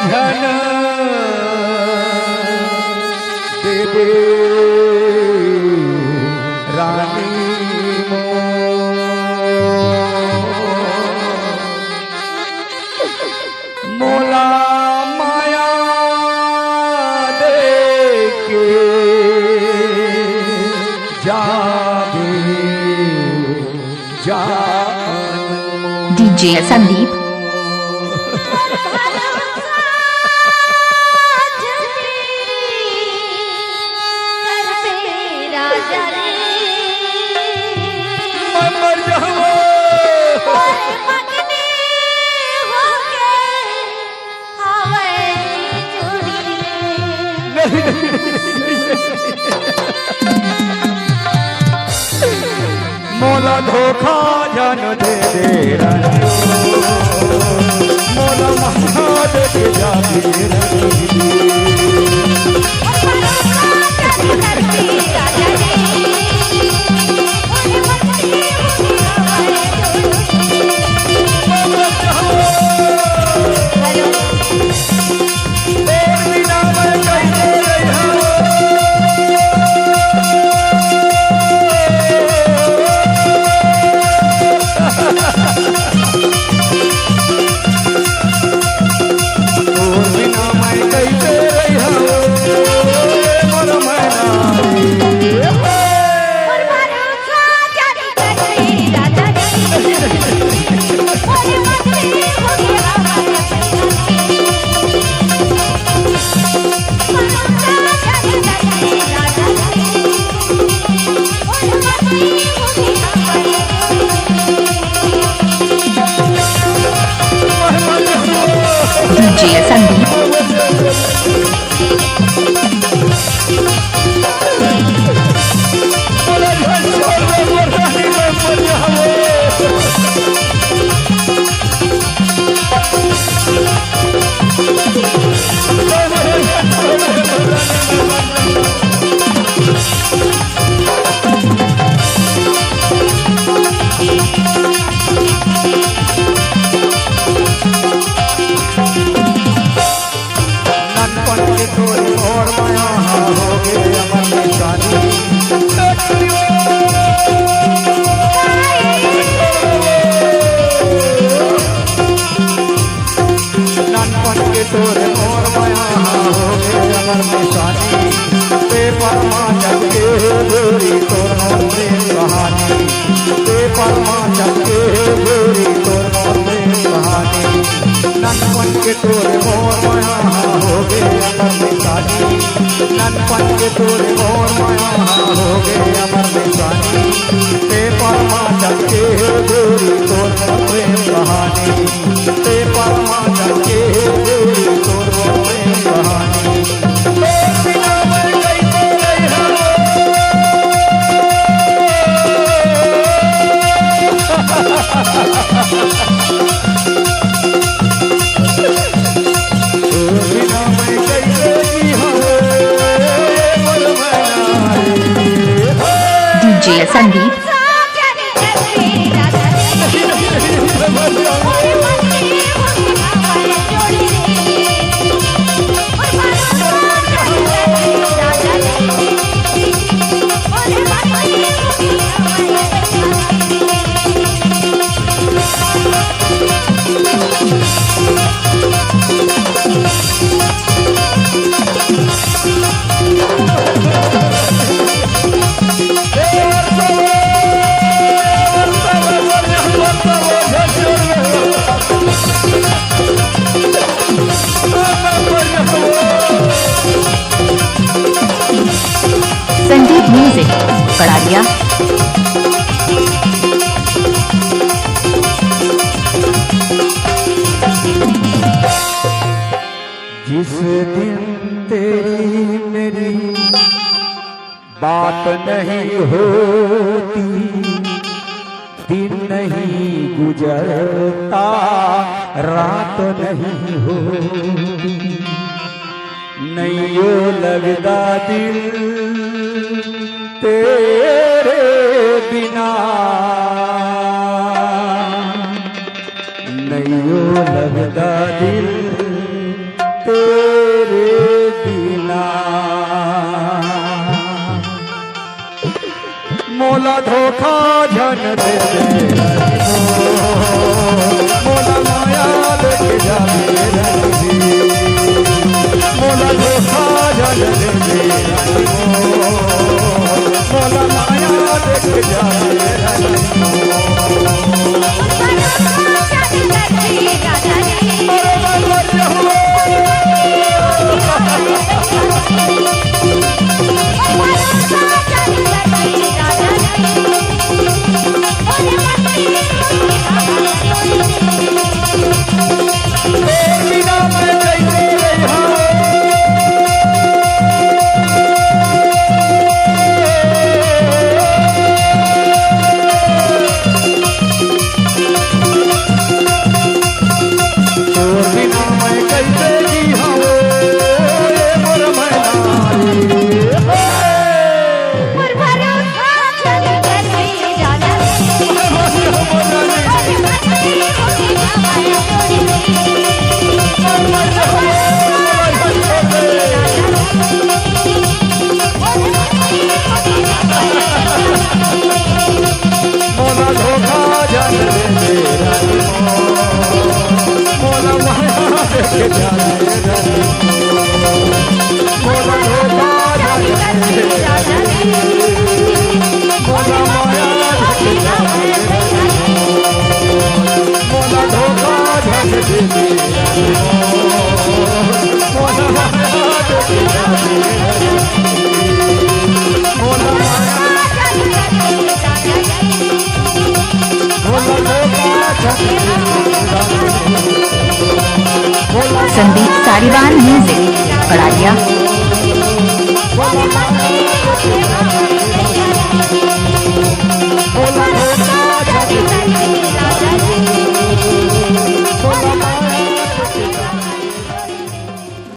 भजन दे रानी मोला माया दे के जा DJ संदीप मोला धोखा जन दे रानी मोला माया दे के जा DJ संदीप तोरे और माया हो गए अमर निशानी ते परमा जग के गोरी तोर प्रेम कहानी ते परमा जग के गोरी तोर प्रेम कहानी ननपन के तोरे और माया हो गए अमर निशानी ननपन के तोरे और माया हो गए अमर निशानी ते परमा जग के गोरी तोर प्रेम कहानी ते परमा जग के DJ संदीप संदीप म्यूजिक पड़ारिया जिस दिन तेरी मेरी बात नहीं होती दिन नहीं गुजरता रात नहीं होती नहीं यो लगता दिल तेरे बिना नहीं यो लगता दिल तेरे बिना मोला धोखा जन दे मोला माया देख जावे रंगी मोला धोखा जन दे मोला माया देख जावे संदीप सारीवान म्यूजिक, पड़ारिया।